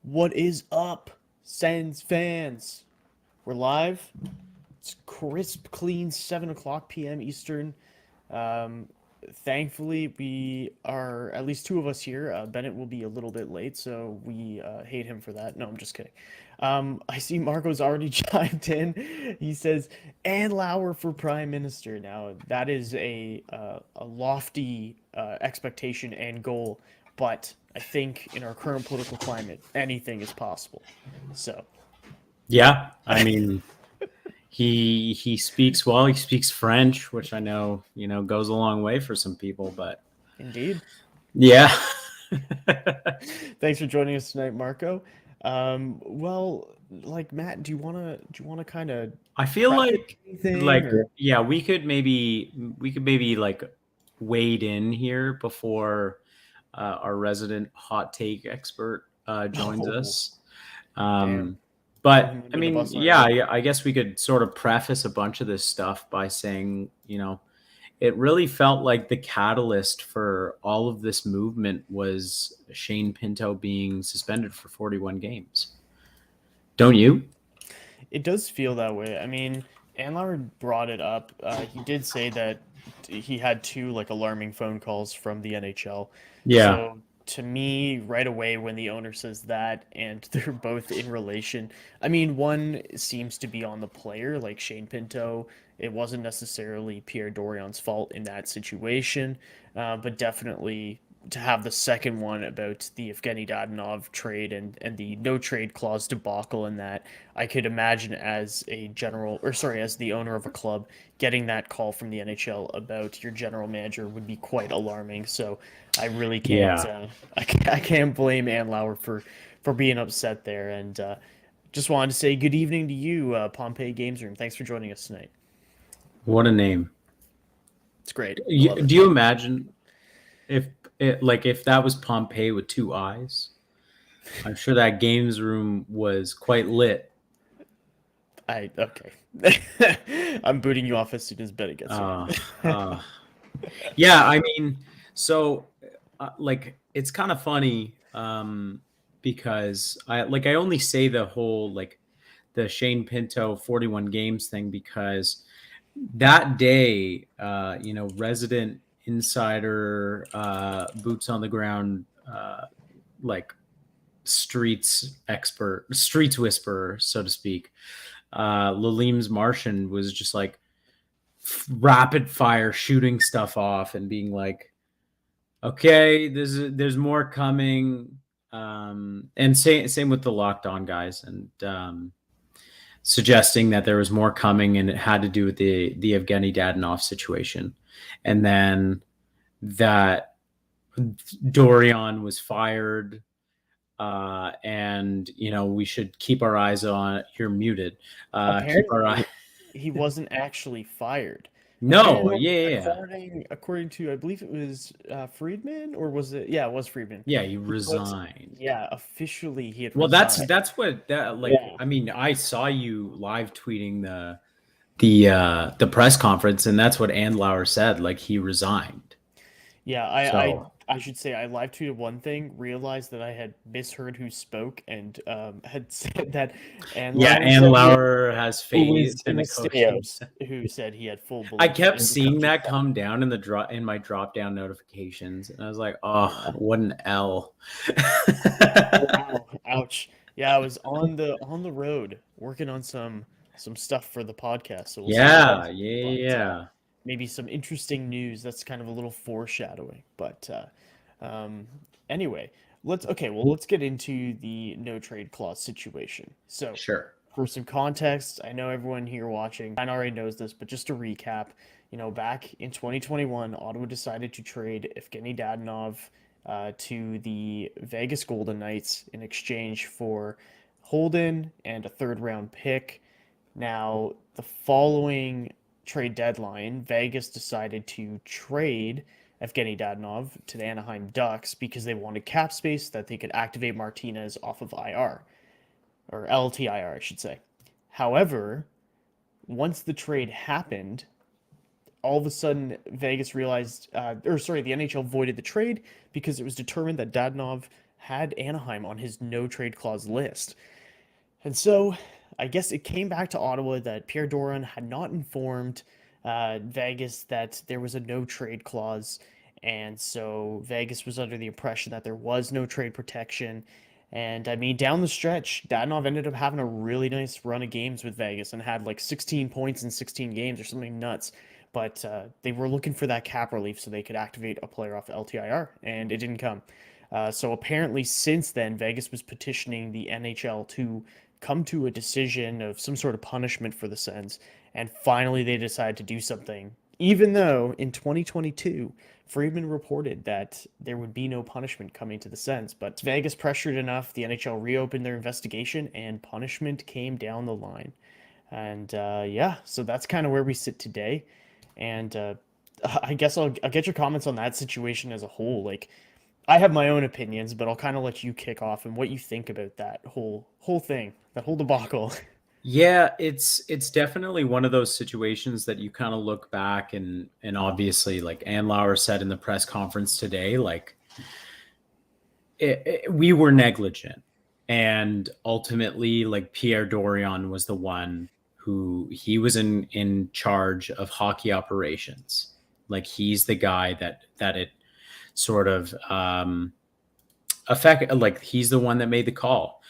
What is up, Sens fans? We're live. It's crisp, clean 7 o'clock p.m. Eastern. Um, Thankfully, we are at least two of us here. Bennett will be a little bit late, so we hate him for that. No, I'm just kidding. I see Marco's already chimed in. He says, Andlauer for Prime Minister. Now, that is a lofty expectation and goal, but I think in our current political climate, anything is possible. So, Yeah, I mean, he speaks well. He speaks French, which I know goes a long way for some people. But indeed. yeah, Thanks for joining us tonight, Marco. Well, like Matt, do you wanna kind of I feel preface anything like or yeah, we could maybe like wade in here before our resident hot take expert joins oh us. damn, Um, throwing but him I under the mean, bus yeah, already? I guess we could sort of preface a bunch of this stuff by saying, it really felt like the catalyst for all of this movement was Shane Pinto being suspended for 41 games. Don't you? It does feel that way. I mean, Andlauer brought it up. He did say that he had two like alarming phone calls from the NHL. Yeah. So to me, right away when the owner says that and they're both in relation, I mean, one seems to be on the player, like Shane Pinto. It wasn't necessarily Pierre Dorion's fault in that situation, but definitely to have the second one about the Evgenii Dadonov trade and the no trade clause debacle in that, I could imagine as a general, or sorry, as the owner of a club, getting that call from the NHL about your general manager would be quite alarming. So I really can't, Yeah. I can't blame Andlauer for being upset there. And just wanted to say good evening to you, Pompeii Games Room. Thanks for joining us tonight. What a name. It's great. I love it. Do you imagine if if that was Pompeii with two eyes? I'm sure that games room was quite lit. Okay. I'm booting you off as soon as Bennett gets here. Uh, uh, yeah, I mean, so it's kind of funny because I only say the whole the Shane Pinto 41 games thing because that day, resident insider, boots on the ground, like streets whisperer, so to speak. Lalim's Martian was just like rapid fire shooting stuff off and being like, okay, there's more coming. And same with the locked on guys and suggesting that there was more coming and it had to do with the Evgenii Dadonov situation. And then that Dorion was fired, and we should keep our eyes on. You're muted. Keep our eye. Apparently, he wasn't actually fired. No, Apparently, yeah. according to I believe it was Friedman, or was it? Yeah, it was Friedman. Yeah, he He put, resigned. yeah, officially he had Well, that's resigned. that's what that Yeah, I mean, I saw you live tweeting the press conference, and that's what Andlauer said. Like he resigned. yeah. So I should say I live tweeted one thing, realized that I had misheard who spoke, and had said that yeah, Andlauer said he had. Andlauer has It was phased it in the was coaching. Stamos who said he had full I belief kept in the seeing coaching that staff. come down in my drop down notifications, and I was like, Yeah. "Oh, what an L." Oh wow. Ouch. Yeah, I was on the road working on some stuff for the podcast, so we'll see what Yeah, comes. But yeah. maybe some interesting news. That's kind of a little foreshadowing. But um, anyway, let's get into the no trade clause situation. So, Sure. for some context, I know everyone here watching kind of already knows this, but just to recap, back in 2021, Ottawa decided to trade Evgeny Dadonov to the Vegas Golden Knights in exchange for Holden and a third round pick. Now, the following trade deadline, Vegas decided to trade Evgeny Dadonov to the Anaheim Ducks because they wanted cap space that they could activate Martinez off of IR, or LTIR, I should say. However, once the trade happened, all of a sudden Vegas realized, or sorry, the NHL voided the trade because it was determined that Dadonov had Anaheim on his no trade clause list. And so I guess it came back to Ottawa that Pierre Dorion had not informed Vegas that there was a no trade clause. And so Vegas was under the impression that there was no trade protection. And I mean, down the stretch, Dadonov ended up having a really nice run of games with Vegas and had like 16 points in 16 games or something nuts. But they were looking for that cap relief so they could activate a player off the LTIR, and it didn't come. So apparently, since then, Vegas was petitioning the NHL to come to a decision of some sort of punishment for the Sens, and finally they decided to do something. Even though in 2022, Friedman reported that there would be no punishment coming to the Sens, but Vegas pressured enough, the NHL reopened their investigation, and punishment came down the line. And yeah, so that's kind of where we sit today. And I guess I'll get your comments on that situation as a whole. Like, I have my own opinions, but I'll kind of let you kick off and what you think about that whole thing, that whole debacle. Yeah, it's definitely one of those situations that you kind of look back and obviously, like Andlauer said in the press conference today, like we were negligent, and ultimately, like Pierre Dorion was the one who he was in charge of hockey operations. Like he's the guy that it sort of affect. Like he's the one that made the call.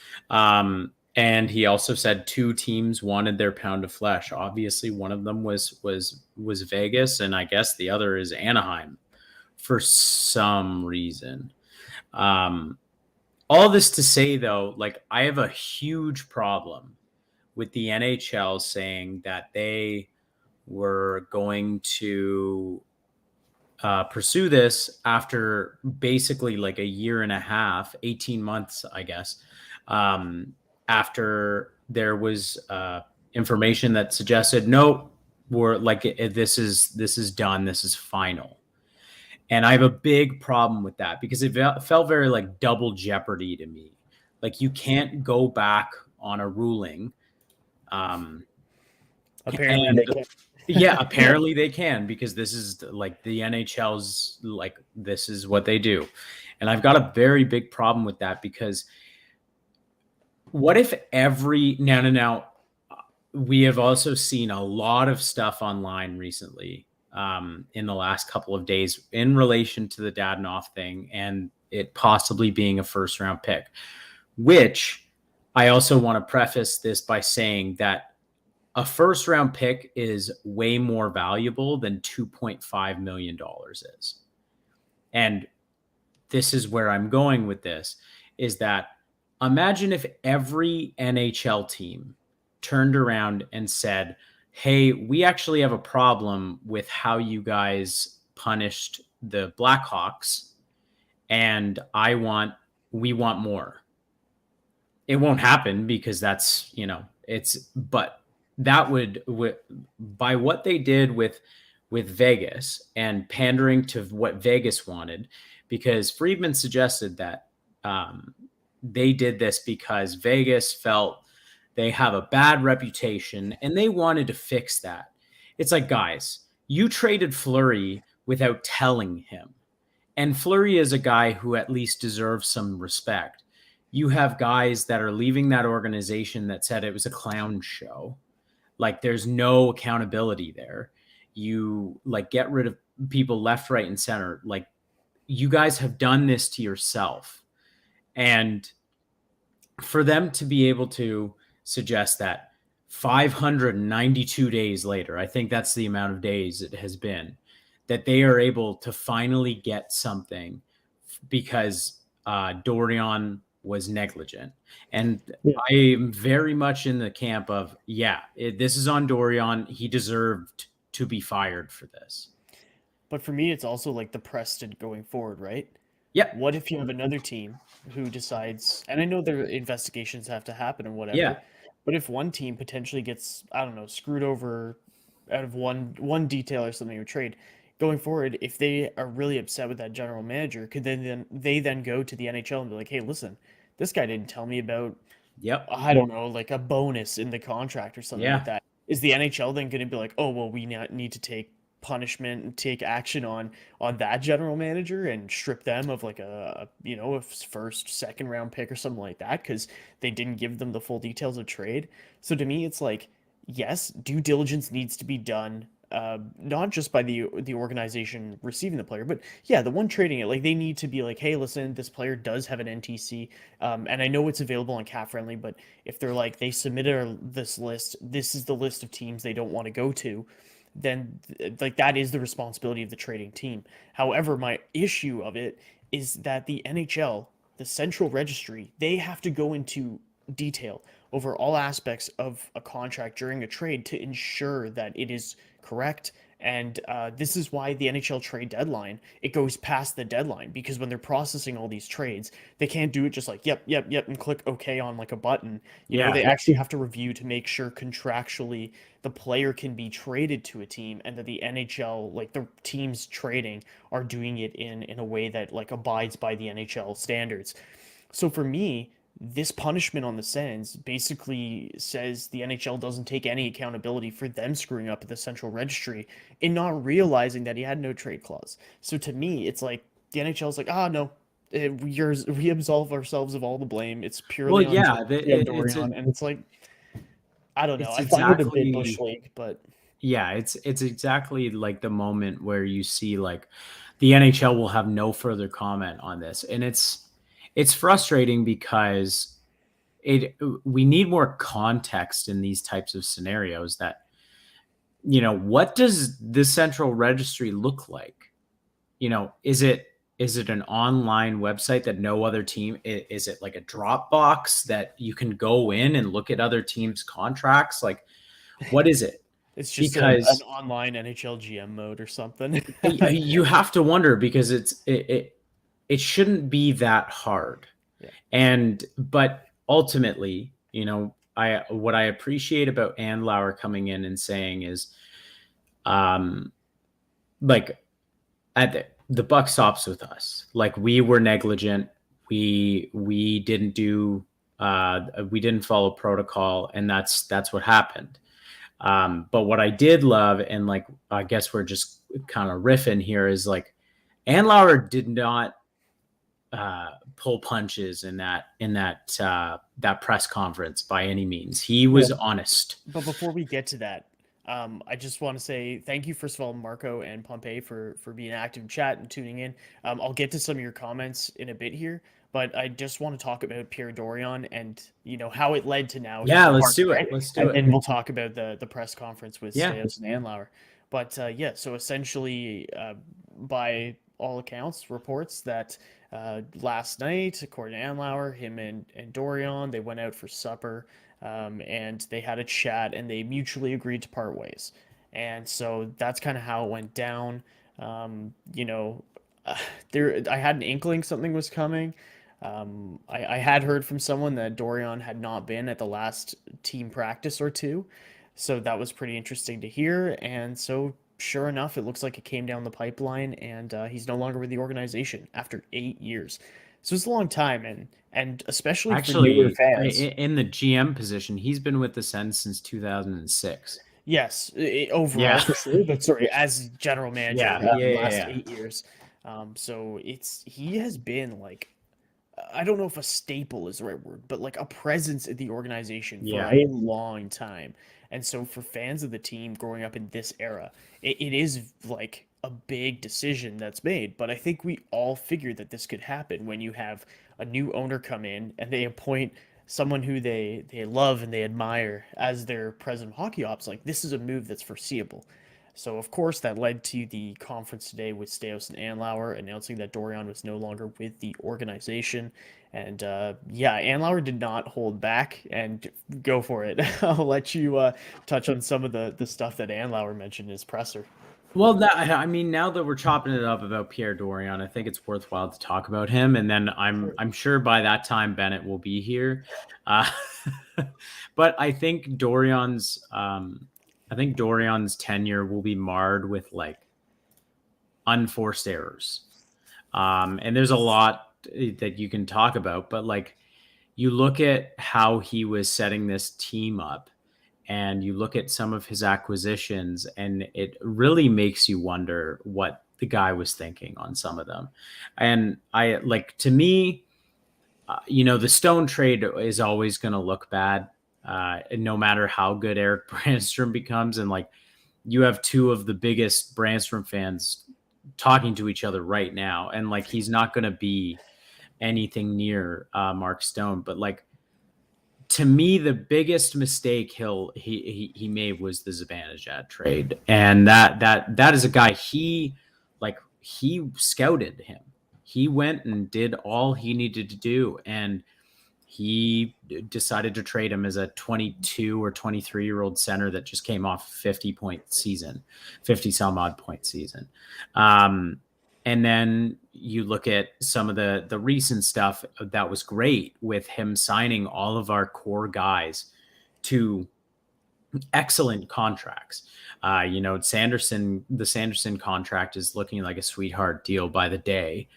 And he also said two teams wanted their pound of flesh. Obviously, one of them was Vegas, and I guess the other is Anaheim for some reason. All this to say, though, like I have a huge problem with the NHL saying that they were going to pursue this after basically like a year and a half, 18 months, I guess. After there was information that suggested, no, we're like, this is done. This is final. And I have a big problem with that because it felt very like double jeopardy to me. Like you can't go back on a ruling. Apparently they can. Yeah, apparently they can because this is like the NHL's like this is what they do. And I've got a very big problem with that because what if now we have also seen a lot of stuff online recently in the last couple of days in relation to the Dadonov thing and it possibly being a first round pick, which I also want to preface this by saying that a first round pick is way more valuable than $2.5 million is. And this is where I'm going with this is that imagine if every NHL team turned around and said, hey, we actually have a problem with how you guys punished the Blackhawks and we want more. It won't happen because that's, but that would by what they did with Vegas and pandering to what Vegas wanted, because Friedman suggested that they did this because Vegas felt they have a bad reputation and they wanted to fix that. It's like, guys, you traded Fleury without telling him. And Fleury is a guy who at least deserves some respect. You have guys that are leaving that organization that said it was a clown show. Like there's no accountability there. You like get rid of people left, right, and center. Like you guys have done this to yourself. And for them to be able to suggest that 592 days later, I think that's the amount of days it has been, that they are able to finally get something because Dorion was negligent. And yeah. I am very much in the camp of, this is on Dorion. He deserved to be fired for this. But for me, it's also like the precedent going forward, right? Yeah. What if you have another team who decides, and I know their investigations have to happen and whatever, but if one team potentially gets, I don't know, screwed over out of one detail or something or trade, going forward, if they are really upset with that general manager, could they then go to the NHL and be like, hey, listen, this guy didn't tell me about, I don't know, like a bonus in the contract or something like that. Is the NHL then going to be like, oh, well, we need to take punishment and take action on that general manager and strip them of like a first, second round pick or something like that because they didn't give them the full details of trade. So to me, it's like, yes, due diligence needs to be done. Not just by the organization receiving the player, but yeah, the one trading it. Like they need to be like, hey, listen, this player does have an NTC, and I know it's available on Cap Friendly, but if they're like they submitted this list, this is the list of teams they don't want to go to, then like that is the responsibility of the trading team. However, my issue of it is that the NHL, the central registry, they have to go into detail over all aspects of a contract during a trade to ensure that it is correct. And this is why the NHL trade deadline, it goes past the deadline because when they're processing all these trades, they can't do it just like, yep, yep, yep, and click OK on like a button. They actually have to review to make sure contractually the player can be traded to a team and that the NHL, like the teams trading, are doing it in a way that like abides by the NHL standards. So for me, this punishment on the Sens basically says the NHL doesn't take any accountability for them screwing up at the central registry and not realizing that he had no trade clause. So to me, it's like the NHL is like, no, we absolve ourselves of all the blame. It's purely on Pierre Dorion, and it's like, I don't know. It's I find it a bit exactly bush league, but it's exactly like the moment where you see like the NHL will have no further comment on this, and it's frustrating because we need more context in these types of scenarios that what does the central registry look like? Is it an online website that no other team is it like a Dropbox that you can go in and look at other teams' contracts? Like what is it? it's just an online NHL GM mode or something. You have to wonder because it shouldn't be that hard. Yeah. But ultimately, what I appreciate about Andlauer coming in and saying is, like the buck stops with us. Like we were negligent. We didn't do, we didn't follow protocol, and that's what happened. But what I did love, and like, I guess we're just kind of riffing here, is like Andlauer did not pull punches in that press conference by any means. He was honest. But before we get to that, I just want to say thank you, first of all, Marco and Pompey, for being active in chat and tuning in. I'll get to some of your comments in a bit here, but I just want to talk about Pierre Dorion and how it led to now. Yeah, let's do it. Let's do it. And we'll talk about the press conference with Staios and Andlauer. But so essentially, by all accounts, reports that last night, according to Andlauer, him and Dorion, they went out for supper. And they had a chat and they mutually agreed to part ways. And so that's kind of how it went down. I had an inkling something was coming. I had heard from someone that Dorion had not been at the last team practice or two. So that was pretty interesting to hear. And so sure enough, it looks like it came down the pipeline and he's no longer with the organization after 8 years. So it's a long time, and especially actually for newer fans. In the GM position, he's been with the Sens since 2006. Yes, overall for sure. But sorry, as general manager, the last 8 years. So he has been like, I don't know if a staple is the right word, but like a presence in the organization for a long time. And so for fans of the team growing up in this era, it is like a big decision that's made. But I think we all figured that this could happen when you have a new owner come in and they appoint someone who they love and they admire as their president of hockey ops. Like this is a move that's foreseeable. So of course that led to the conference today with Staios and Andlauer announcing that Dorion was no longer with the organization. And Andlauer did not hold back and go for it. I'll let you touch on some of the stuff that Andlauer mentioned in his presser. Well, now that we're chopping it up about Pierre Dorion, I think it's worthwhile to talk about him. And then I'm sure by that time Bennett will be here. But I think Dorion's tenure will be marred with like unforced errors. And there's a lot that you can talk about, but like you look at how he was setting this team up and you look at some of his acquisitions, and it really makes you wonder what the guy was thinking on some of them. And to me, the Stone trade is always going to look bad, no matter how good Eric Brandstrom becomes. And you have two of the biggest Brandstrom fans talking to each other right now, and he's not going to be anything near Mark Stone. But to me, the biggest mistake he made was the Zibanejad trade, and that is a guy he scouted him. He went and did all he needed to do, and he decided to trade him as a 22 or 23-year-old center that just came off 50 some odd point season. And then you look at some of the recent stuff that was great, with him signing all of our core guys to excellent contracts. The Sanderson contract is looking like a sweetheart deal by the day.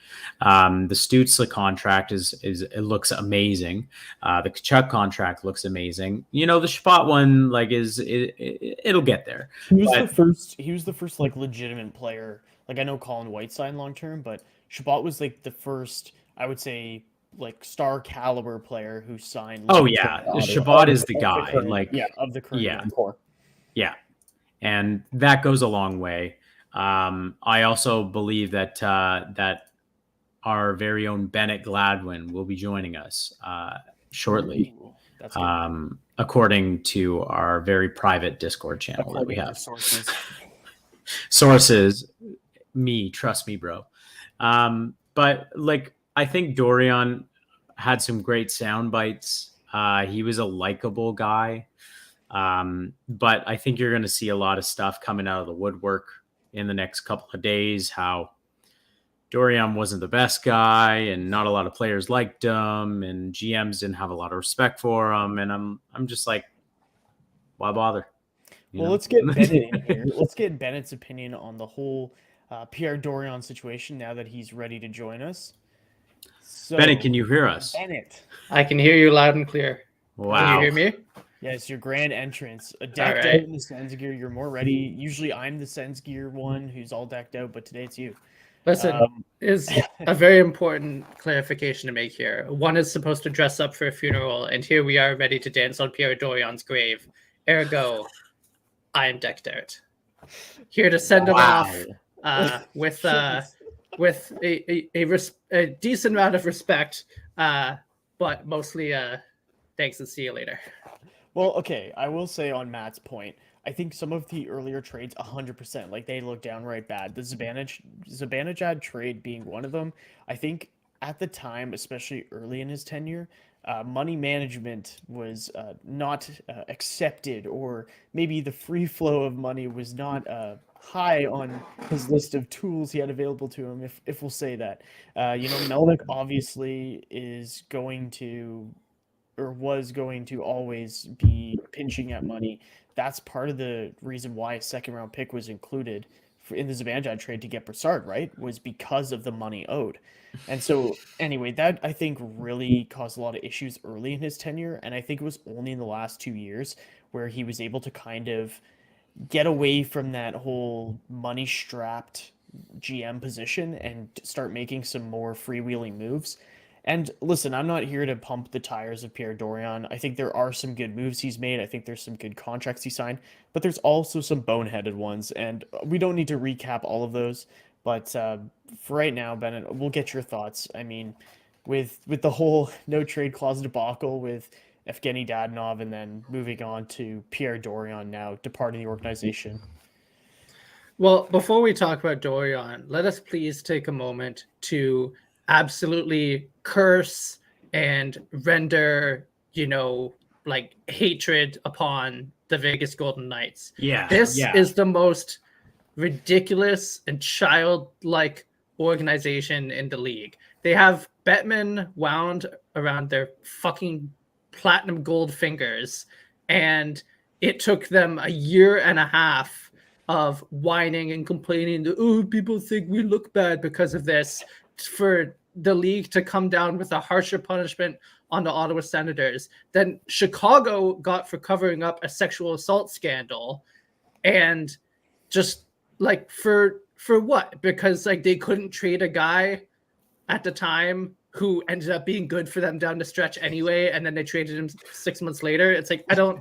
The Stützle contract it looks amazing. The Tkachuk contract looks amazing. The Chabot one it'll get there. He was the first legitimate player. I know Colin White signed long term, but Chabot was the first, I would say, star caliber player who signed. Oh yeah, Chabot is the guy. Of the current core. Yeah, and that goes a long way. I also believe that our very own Bennett Gladwin will be joining us shortly. Ooh, that's good. According to our very private Discord channel that we have. Sources. Trust me, bro. But I think Dorion had some great sound bites. He was a likable guy. But I think you're going to see a lot of stuff coming out of the woodwork in the next couple of days, how Dorion wasn't the best guy and not a lot of players liked him, and GMs didn't have a lot of respect for him. And I'm just why bother? Let's get Bennett in here. Let's get Bennett's opinion on the whole Pierre Dorion situation now that he's ready to join us. So, Bennett, can you hear us? Bennett. I can hear you loud and clear. Wow. Can you hear me? Yes, your grand entrance. Decked out in the Sens gear. You're more ready. Usually I'm the Sens gear one who's all decked out, but today it's you. Listen, is a very important clarification to make here. One is supposed to dress up for a funeral, and here we are ready to dance on Pierre Dorion's grave. Ergo, I am decked out. Here to send him off with a decent amount of respect, but mostly thanks and see you later. Well, okay, I will say on Matt's point, I think some of the earlier trades, 100%, they look downright bad. The Zibanejad trade being one of them. I think at the time, especially early in his tenure, money management was not accepted, or maybe the free flow of money was not high on his list of tools he had available to him, if we'll say that. Melnyk obviously is going to, or was going to, always be pinching at money. That's part of the reason why a second-round pick was included in the Zibanejad trade to get Brassard, right? Was because of the money owed. And so, anyway, that I think really caused a lot of issues early in his tenure, and I think it was only in the last 2 years where he was able to kind of get away from that whole money-strapped GM position and start making some more freewheeling moves. And listen, I'm not here to pump the tires of Pierre Dorion. I think there are some good moves he's made. I think there's some good contracts he signed, but there's also some boneheaded ones, and we don't need to recap all of those. But for right now, Bennett, we'll get your thoughts. I mean, with the whole no trade clause debacle with Evgenii Dadonov, and then moving on to Pierre Dorion now departing the organization. Well, before we talk about Dorion, let us please take a moment to absolutely curse and render, hatred upon the Vegas Golden Knights. Yeah. This is the most ridiculous and childlike organization in the league. They have Bettman wound around their fucking platinum gold fingers, and it took them a year and a half of whining and complaining that, people think we look bad because of this, for the league to come down with a harsher punishment on the Ottawa Senators than Chicago got for covering up a sexual assault scandal. And just like for what? Because like they couldn't trade a guy at the time who ended up being good for them down the stretch anyway, and then they traded him 6 months later. It's like, I don't.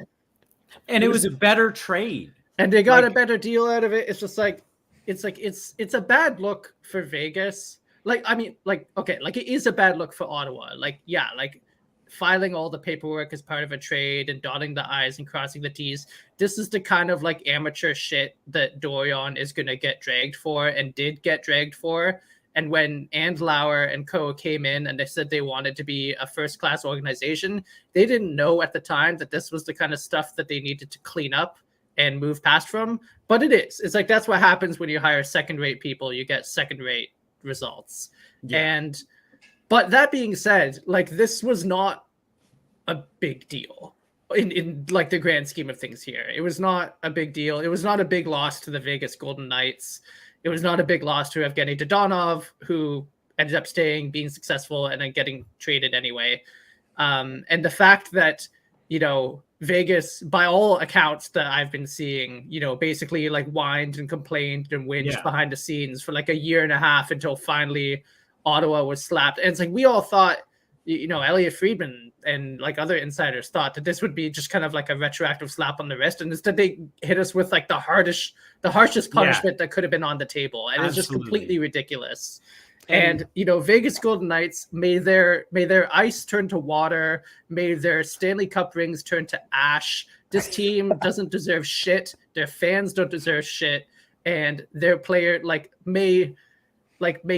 And it was a better trade. And they got a better deal out of it. It's just like, it's a bad look for Vegas. Like, I mean, like, okay, like it is a bad look for Ottawa. Like, yeah, like filing all the paperwork as part of a trade and dotting the I's and crossing the T's. This is the kind of like amateur shit that Dorion is going to get dragged for and did get dragged for. And when Andlauer and co came in and they said they wanted to be a first-class organization, they didn't know at the time that this was the kind of stuff that they needed to clean up and move past from. But it is. It's like that's what happens when you hire second-rate people. You get second-rate results. Yeah. But that being said, like this was not a big deal in like the grand scheme of things here. It was not a big deal. It was not a big loss to the Vegas Golden Knights. It was not a big loss to Evgenii Dadonov, who ended up staying, being successful, and then getting traded anyway. And the fact that, you know, Vegas, by all accounts that I've been seeing, you know, basically like whined and complained and whinged behind the scenes for like a year and a half until finally Ottawa was slapped. And it's like we all thought, you know, Elliot Friedman and like other insiders thought that this would be just kind of like a retroactive slap on the wrist, and instead they hit us with like the harshest punishment that could have been on the table, and it's just completely ridiculous. And you know, Vegas Golden Knights may their ice turn to water, may their Stanley Cup rings turn to ash. This team doesn't deserve shit. Their fans don't deserve shit, and their player may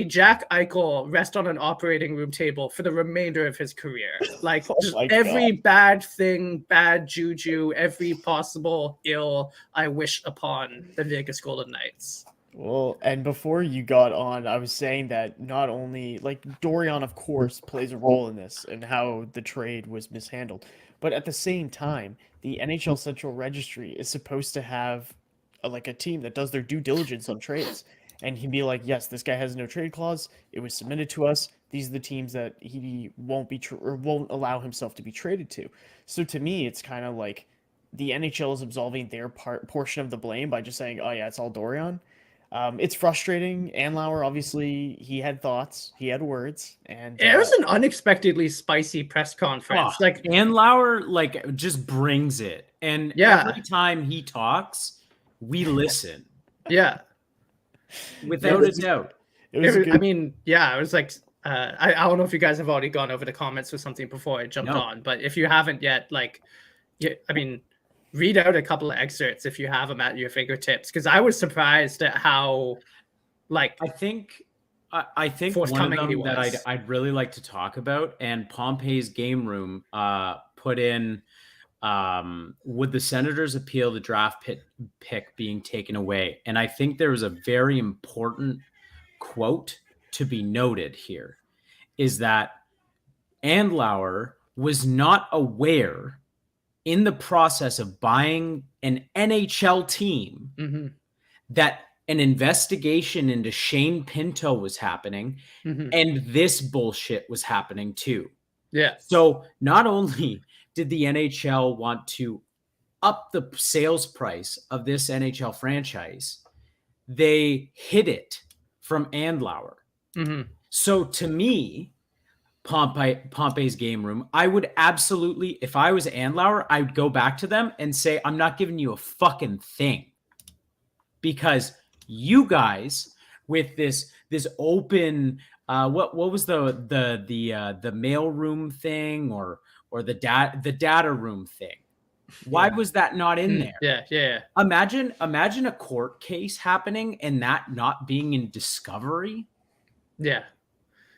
Jack Eichel rest on an operating room table for the remainder of his career. Like every bad thing, bad juju, every possible ill I wish upon the Vegas Golden Knights. Well, and before you got on, I was saying that not only like Dorion, of course, plays a role in this and how the trade was mishandled, but at the same time, the NHL Central Registry is supposed to have a team that does their due diligence on trades. And he'd be like, yes, this guy has no trade clause. It was submitted to us. These are the teams that he won't won't allow himself to be traded to. So to me, it's kind of like the NHL is absolving their portion of the blame by just saying, oh yeah, it's all Dorion. It's frustrating. Andlauer, obviously, he had thoughts, he had words, and it was an unexpectedly spicy press conference. Like Andlauer, just brings it, and every time he talks, we listen. Yeah. Without a doubt. I was like, I don't know if you guys have already gone over the comments or something before I jumped on, but if you haven't yet, read out a couple of excerpts if you have them at your fingertips, because I was surprised at how, I think one of them that I'd really like to talk about, and Pompey's Game Room put in, would the Senators appeal the draft pick being taken away? And I think there was a very important quote to be noted here, is that Andlauer was not aware in the process of buying an NHL team that an investigation into Shane Pinto was happening, and this bullshit was happening too. Yeah. So not only did the NHL want to up the sales price of this NHL franchise, they hid it from Andlauer. So to me, Pompey's Game Room, I would absolutely, if I was Andlauer, I would go back to them and say, I'm not giving you a fucking thing, because you guys with this open, what was the mail room thing or the data room thing? Why was that not in there? Yeah. Imagine a court case happening and that not being in discovery. Yeah.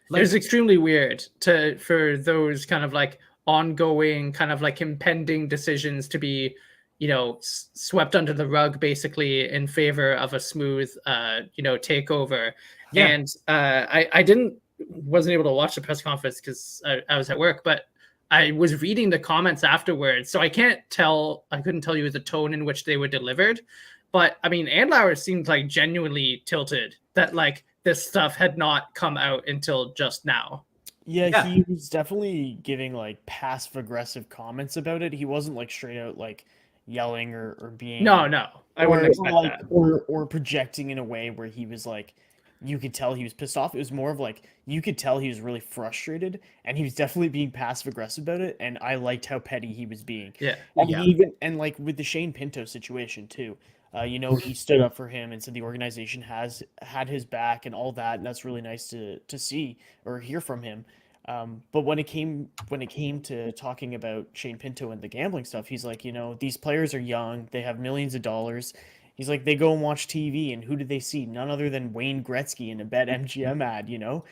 It was extremely weird for those kind of ongoing kind of impending decisions to be, swept under the rug basically in favor of a smooth, takeover. Yeah. And I wasn't able to watch the press conference because I was at work, but I was reading the comments afterwards, so I couldn't tell you the tone in which they were delivered. But I mean, Andlauer seemed genuinely tilted that this stuff had not come out until just now. Yeah, he was definitely giving like passive aggressive comments about it. He wasn't like straight out like yelling or being No, I wouldn't expect like, that. Or projecting in a way where he was like, you could tell he was pissed off. It was more of like you could tell he was really frustrated, and he was definitely being passive aggressive about it. And I liked how petty he was being. Yeah, and he even like with the Shane Pinto situation too. You know, he stood up for him and said the organization has had his back and all that, and that's really nice to see or hear from him. But when it came to talking about Shane Pinto and the gambling stuff, he's like, you know, these players are young, they have millions of dollars. He's like, they go and watch TV, and who do they see? None other than Wayne Gretzky in a BetMGM ad, you know?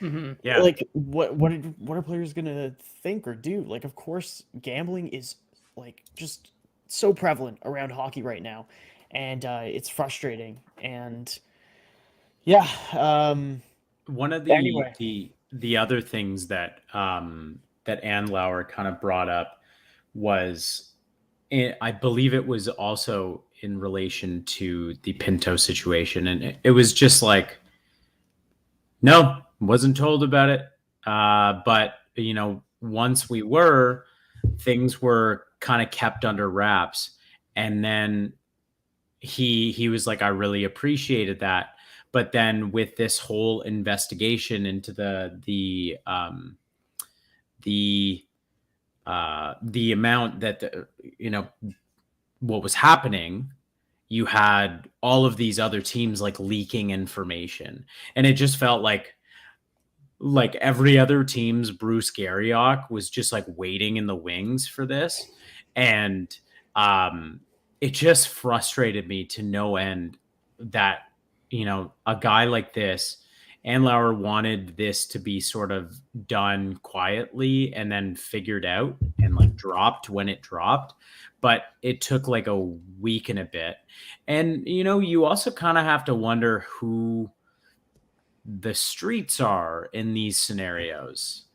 Yeah. Like, what are players gonna think or do? Like, of course, gambling is like just so prevalent around hockey right now, and it's frustrating. And yeah, one of the other things that that Andlauer kind of brought up was, I believe it was also in relation to the Pinto situation, and it was just like, no, wasn't told about it. But you know, once we were, things were kind of kept under wraps, and then he was like, I really appreciated that. But then with this whole investigation into the amount that you know what was happening, you had all of these other teams like leaking information, and it just felt like every other team's Bruce Garriock was just like waiting in the wings for this, and it just frustrated me to no end that, you know, a guy like this, Andlauer wanted this to be sort of done quietly and then figured out and like dropped when it dropped. But it took like a week and a bit. And, you know, you also kind of have to wonder who the streets are in these scenarios,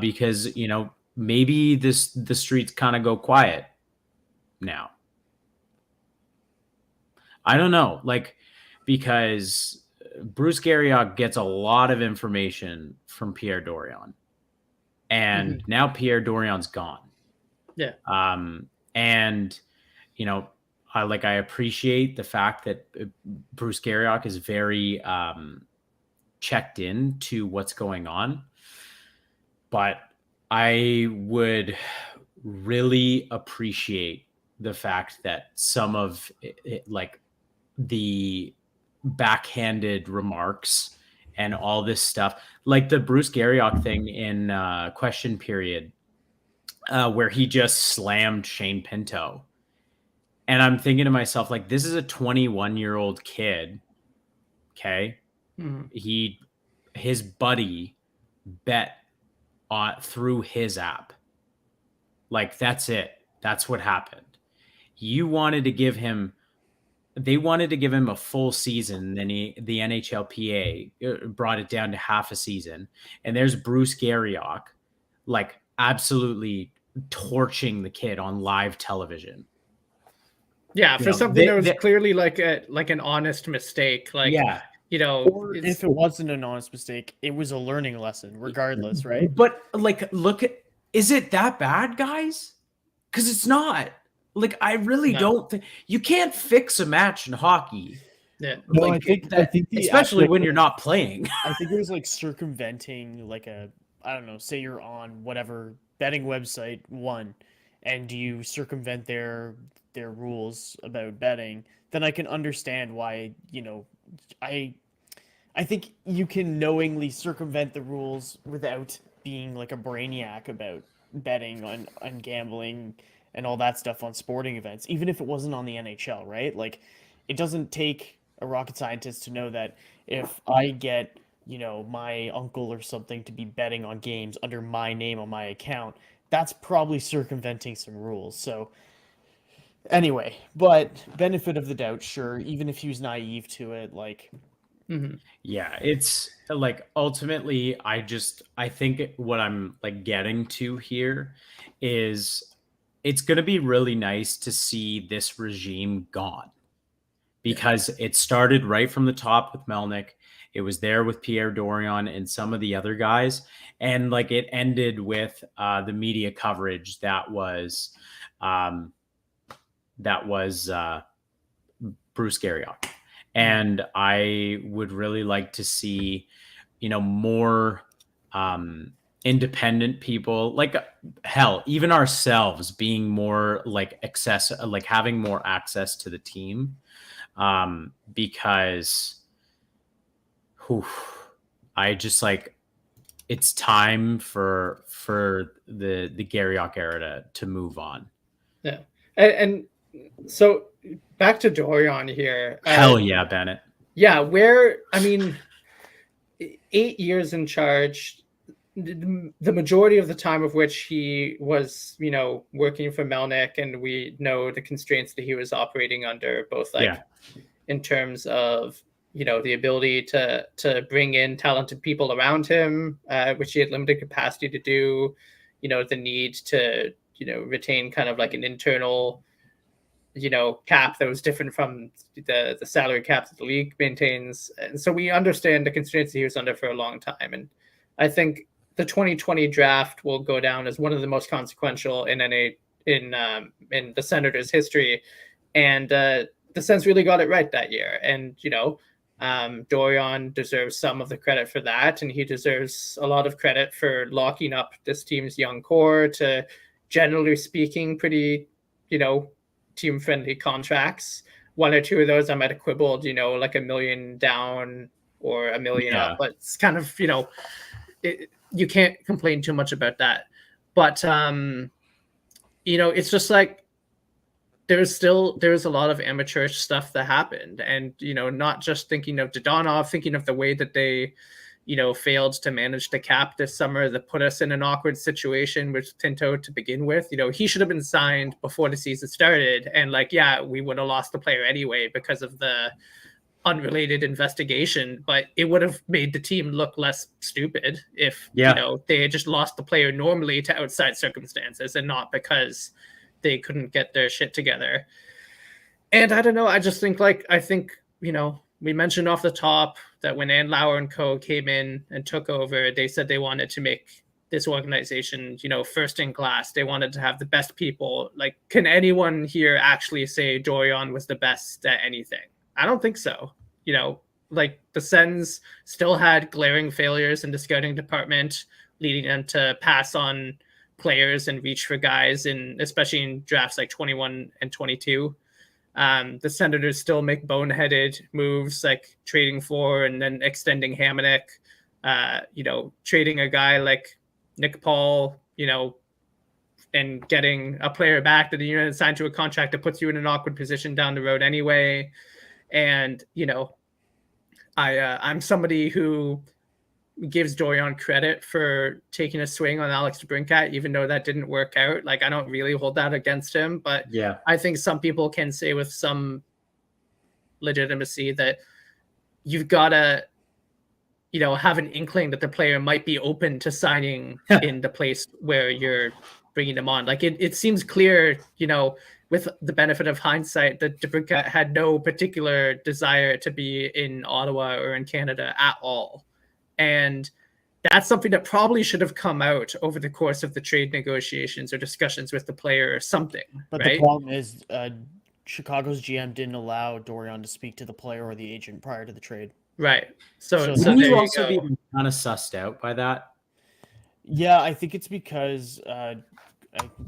because, you know, maybe the streets kind of go quiet now. I don't know, like, because Bruce Garriock gets a lot of information from Pierre Dorion, and now Pierre Dorion's gone. Yeah. And you know, I appreciate the fact that Bruce Garriock is very checked in to what's going on, but I would really appreciate the fact that some of it, like the backhanded remarks and all this stuff, like the Bruce Garriock thing in Question Period, where he just slammed Shane Pinto. And I'm thinking to myself, like, this is a 21-year-old kid. Okay. His buddy bet through his app. Like, that's it. That's what happened. They wanted to give him a full season. Then the NHLPA brought it down to half a season. And there's Bruce Garriock, like, absolutely torching the kid on live television. Yeah, for something that was clearly like an honest mistake. Like, yeah, you know, or if it wasn't an honest mistake, it was a learning lesson, regardless, right? But like, is it that bad, guys? Because it's not. Like, I really don't think you can't fix a match in hockey. Yeah, no, I think especially when you're not playing. I think it was like circumventing, like I don't know, say you're on whatever betting website one, and you circumvent their rules about betting, then I can understand why, you know, I think you can knowingly circumvent the rules without being like a brainiac about betting on gambling and all that stuff on sporting events, even if it wasn't on the NHL, right? Like, it doesn't take a rocket scientist to know that if I get, you know, my uncle or something to be betting on games under my name on my account, that's probably circumventing some rules. So anyway, but benefit of the doubt, sure, even if he was naive to it, like... Yeah, it's like, ultimately, I think what I'm like getting to here is it's going to be really nice to see this regime gone, because it started right from the top with Melnyk. It was there with Pierre Dorion and some of the other guys. And like it ended with the media coverage that was Bruce Garriock. And I would really like to see, more independent people, like hell, even ourselves being more like having more access to the team. Because I just like, it's time for the Garriock era to move on. Yeah. And so back to Dorion here. Hell yeah, Bennett. Yeah, 8 years in charge, the majority of the time of which he was, working for Melnyk, and we know the constraints that he was operating under, both in terms of, the ability to bring in talented people around him, which he had limited capacity to do, the need to, retain kind of like an internal, cap that was different from the salary cap that the league maintains. And so we understand the constraints that he was under for a long time. And I think the 2020 draft will go down as one of the most consequential in the Senators' history. And the Sens really got it right that year. And, Dorion deserves some of the credit for that. And he deserves a lot of credit for locking up this team's young core to, generally speaking, pretty, team-friendly contracts. One or two of those I might have quibbled, like $1 million down or $1 million up, but it's kind of, you can't complain too much about that. But, it's just like, there's a lot of amateurish stuff that happened. And, not just thinking of Dadonov, thinking of the way that they, failed to manage the cap this summer that put us in an awkward situation with Tinto to begin with. He should have been signed before the season started. And we would have lost the player anyway because of the unrelated investigation, but it would have made the team look less stupid if, they had just lost the player normally to outside circumstances and not because they couldn't get their shit together. And I don't know. I just think we mentioned off the top that when Andlauer and co came in and took over, they said they wanted to make this organization, first in class. They wanted to have the best people. Like, can anyone here actually say Dorion was the best at anything? I don't think so. The Sens still had glaring failures in the scouting department, leading them to pass on players and reach for guys, especially in drafts like 21 and 22. The Senators still make boneheaded moves like trading for and then extending Hamonic, trading a guy like Nick Paul, and getting a player back that you signed to a contract that puts you in an awkward position down the road anyway. And, I'm somebody who gives Dorion credit for taking a swing on Alex DeBrincat, even though that didn't work out. Like, I don't really hold that against him, but yeah, I think some people can say with some legitimacy that you've got to, have an inkling that the player might be open to signing in the place where you're bringing them on. Like, it seems clear, with the benefit of hindsight, that DeBrincat had no particular desire to be in Ottawa or in Canada at all. And that's something that probably should have come out over the course of the trade negotiations or discussions with the player or something. But right? The problem is Chicago's GM didn't allow Dorion to speak to the player or the agent prior to the trade. Right. So wouldn't you also be kind of sussed out by that? Yeah, I think it's because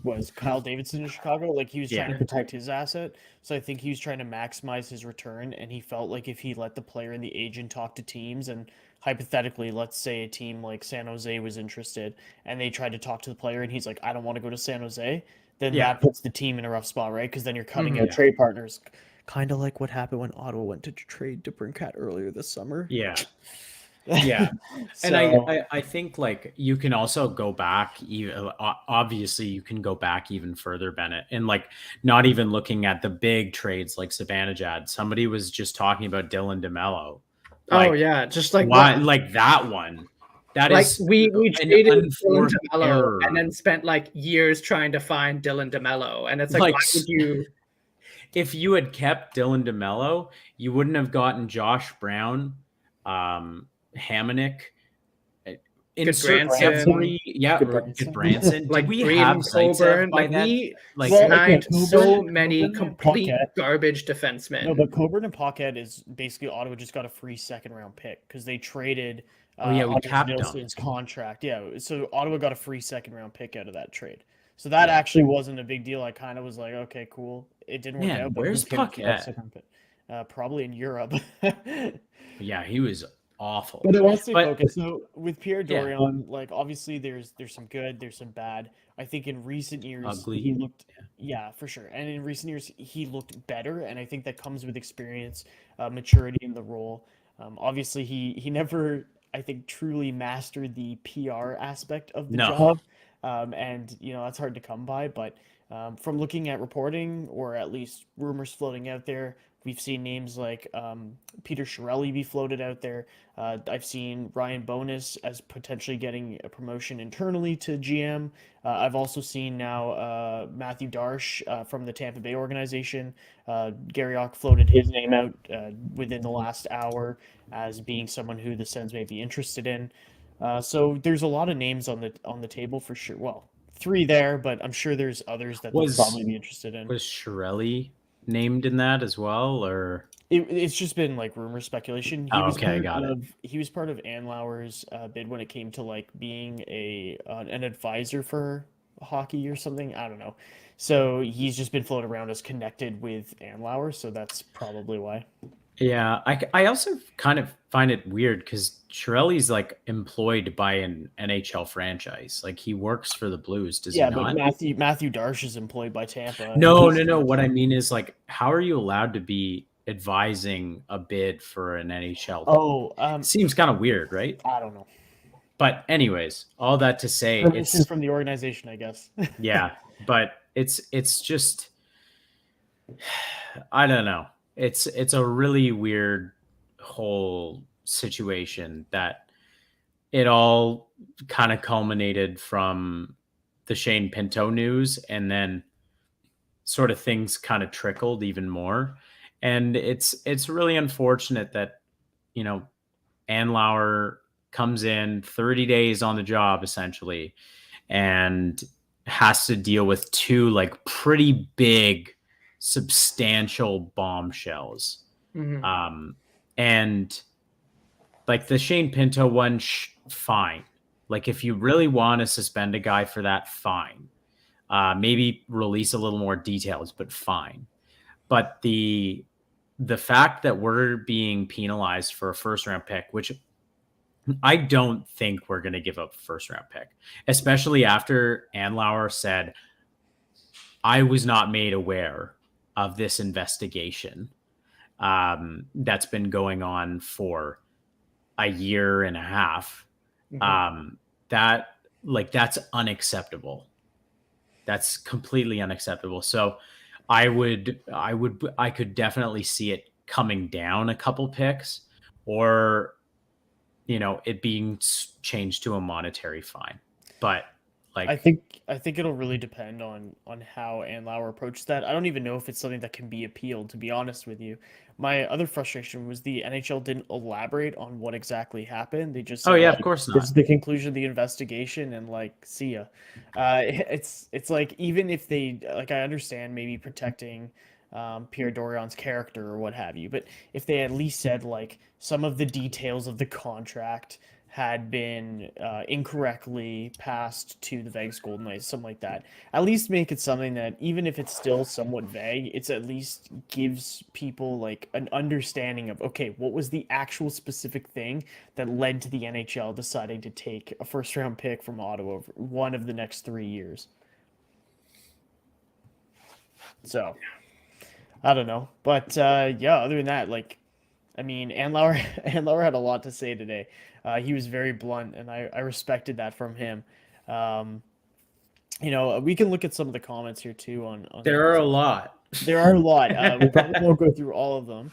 was Kyle Davidson in Chicago. Like, he was trying to protect his asset. So I think he was trying to maximize his return. And he felt like if he let the player and the agent talk to teams, and hypothetically, let's say a team like San Jose was interested and they tried to talk to the player and he's like, I don't want to go to San Jose, then that puts the team in a rough spot, right? Because then you're cutting out trade partners. Kind of like what happened when Ottawa went to trade DeBrincat earlier this summer. Yeah. Yeah. So, and I think like you can also go back, obviously you can go back even further, Bennett, and like not even looking at the big trades like Zibanejad. Somebody was just talking about Dylan DeMello. Like, just like why, like that one. That like is we traded Dylan DeMello and then spent like years trying to find Dylan DeMello, and it's like why would you? If you had kept Dylan DeMello, you wouldn't have gotten Josh Brown. Hamonic. Insert every Goodbranson. Goodbranson. like Did we Breeden, have Coburn, Zaitsev by like then? we Like, signed Coburn- so many Coburn and complete Paquette. garbage defensemen. No, but Coburn and Paquette is basically Ottawa just got a free second round pick because they traded we Anders capped them. Nilsson's contract. Yeah, so Ottawa got a free second round pick out of that trade. So that actually wasn't a big deal. I kind of was like, okay, cool. It didn't work out. But Where's who cares for that Paquette? second pick? Probably in Europe. Yeah, he was awful. But I want to stay But- focused. So with Pierre Yeah. Dorion, like obviously there's some good, there's some bad. I think in recent years Ugly. he looked, yeah, for sure. And in recent years he looked better, and I think that comes with experience, maturity in the role. Obviously he never, I think, truly mastered the PR aspect of the job, and that's hard to come by. But from looking at reporting, or at least rumors floating out there, we've seen names like Peter Chiarelli be floated out there. I've seen Ryan Bonus as potentially getting a promotion internally to GM. I've also seen now Matthew Darsh from the Tampa Bay organization. Gary Ock floated his name out within the last hour as being someone who the Sens may be interested in. So there's a lot of names on the table for sure. Well, 3 there, but I'm sure there's others that they'll probably be interested in. Was Chiarelli named in that as well, or it's just been like rumor speculation. He was part of Andlauer's bid when it came to like being an advisor for hockey or something. I don't know. So he's just been floated around as connected with Andlauer, so that's probably why. Yeah, I also kind of find it weird because Chiarelli's like employed by an NHL franchise. Like he works for the Blues, does he not? But Matthew Darsh is employed by Tampa. No. What I mean is, like, how are you allowed to be advising a bid for an NHL? Seems kind of weird, right? I don't know. But anyways, all that to say, it's from the organization, I guess. Yeah, but it's just, I don't know. It's a really weird whole situation that it all kind of culminated from the Shane Pinto news, and then sort of things kind of trickled even more. And it's really unfortunate that, Andlauer comes in 30 days on the job essentially and has to deal with 2 like pretty big substantial bombshells. And like the Shane Pinto one, fine. Like if you really want to suspend a guy for that, fine. Maybe release a little more details, but fine. But the fact that we're being penalized for a first round pick, which I don't think we're going to give up a first round pick, especially after Andlauer said, I was not made aware of this investigation that's been going on for a year and a half. That's unacceptable. That's completely unacceptable. So I could definitely see it coming down a couple picks, or, it being changed to a monetary fine. But like, I think it'll really depend on how Andlauer approaches that. I don't even know if it's something that can be appealed, to be honest with you. My other frustration was the NHL didn't elaborate on what exactly happened. They just said, of course not. This is the conclusion of the investigation, and like, see ya. It's like, even if they, like, I understand maybe protecting Pierre Dorion's character or what have you, but if they at least said like some of the details of the contract had been incorrectly passed to the Vegas Golden Knights, something like that. At least make it something that, even if it's still somewhat vague, it's at least gives people like an understanding of, okay, what was the actual specific thing that led to the NHL deciding to take a first round pick from Ottawa for one of the next 3 years. So, I don't know. But other than that, like, I mean, Andlauer had a lot to say today. He was very blunt, and I respected that from him. We can look at some of the comments here too. There are a lot. There are a lot. We probably won't go through all of them.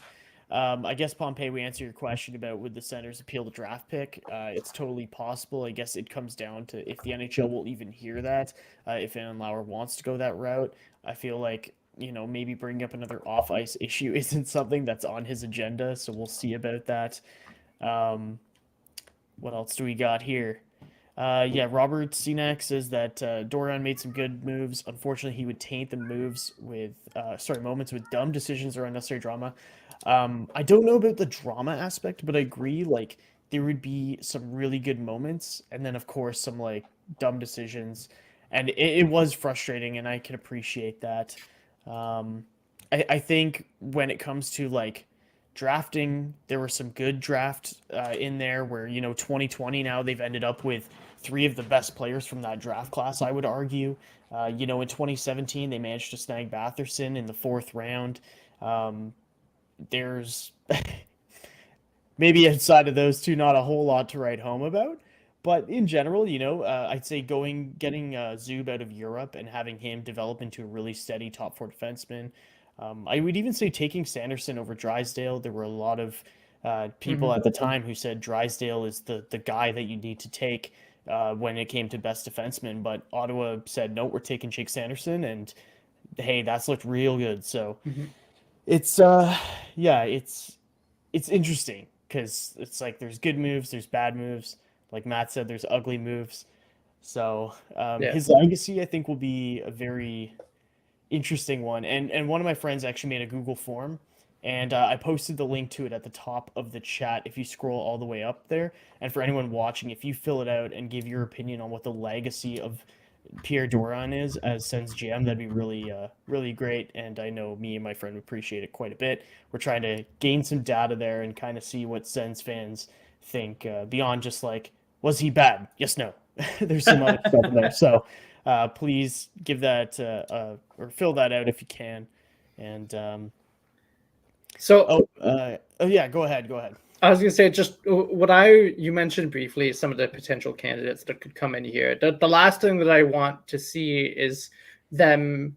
I guess, Pompey, we answered your question about would the Senators appeal the draft pick. It's totally possible. I guess it comes down to if the NHL will even hear that. If Andlauer wants to go that route, I feel like, maybe bringing up another off-ice issue isn't something that's on his agenda, so we'll see about that. What else do we got here? Yeah, Robert Sinak says that Dorion made some good moves. Unfortunately, he would taint the moves with, moments with dumb decisions or unnecessary drama. I don't know about the drama aspect, but I agree. Like, there would be some really good moments, and then of course some like dumb decisions, and it was frustrating, and I can appreciate that. Um, I think when it comes to like drafting, there were some good draft in there where 2020 now they've ended up with three of the best players from that draft class. I would argue. In 2017 they managed to snag Batherson in the fourth round. There's maybe outside of those two, not a whole lot to write home about. But in general, I'd say getting Zub out of Europe and having him develop into a really steady top four defenseman. I would even say taking Sanderson over Drysdale. There were a lot of people at the time who said Drysdale is the guy that you need to take when it came to best defenseman. But Ottawa said, no, we're taking Jake Sanderson. And hey, that's looked real good. So it's it's interesting because it's like there's good moves, there's bad moves. Like Matt said, there's ugly moves. So his legacy, I think, will be a very interesting one. And one of my friends actually made a Google form, and I posted the link to it at the top of the chat if you scroll all the way up there. And for anyone watching, if you fill it out and give your opinion on what the legacy of Pierre Dorion is as Sens GM, that'd be really, really great. And I know me and my friend would appreciate it quite a bit. We're trying to gain some data there and kind of see what Sens fans think beyond just like, was he bad? Yes, no. There's some other stuff in there. So please give that or fill that out if you can. And go ahead. I was going to say just you mentioned briefly some of the potential candidates that could come in here. The last thing that I want to see is them,